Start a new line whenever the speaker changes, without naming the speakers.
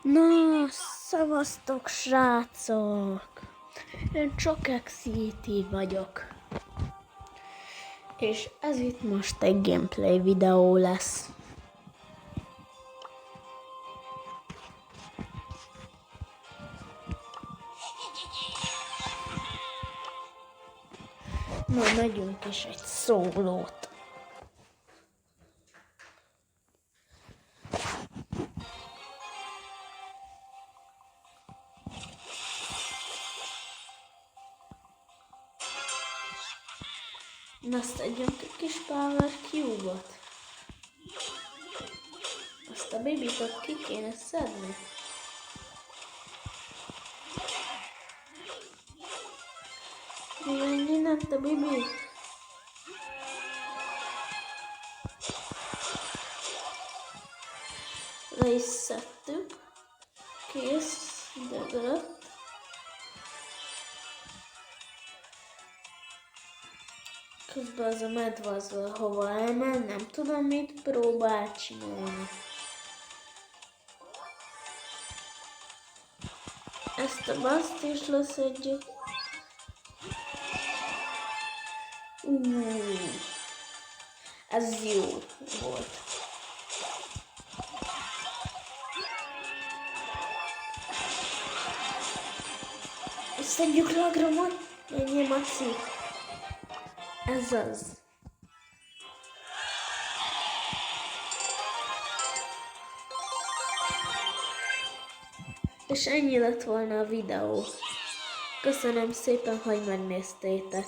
Na, szavaztok, srácok! Én csak City vagyok. És ez itt most egy gameplay videó lesz. Na, megyünk is egy szólót. Na, azt adjunk egy kis Power Cube-ot. Azt a bibitot ki kéne szedni. Jöjjön innen a bibi. Le is szedtük. Kész, dögölött. Közben az a medve az hova elment, nem tudom mit próbál csinálni. Ezt a baszt is leszedjük. Ez jó volt. Szedjük le a gromot, ennyi maci. Ez az. És ennyi lett volna a videó. Köszönöm szépen, hogy megnéztétek.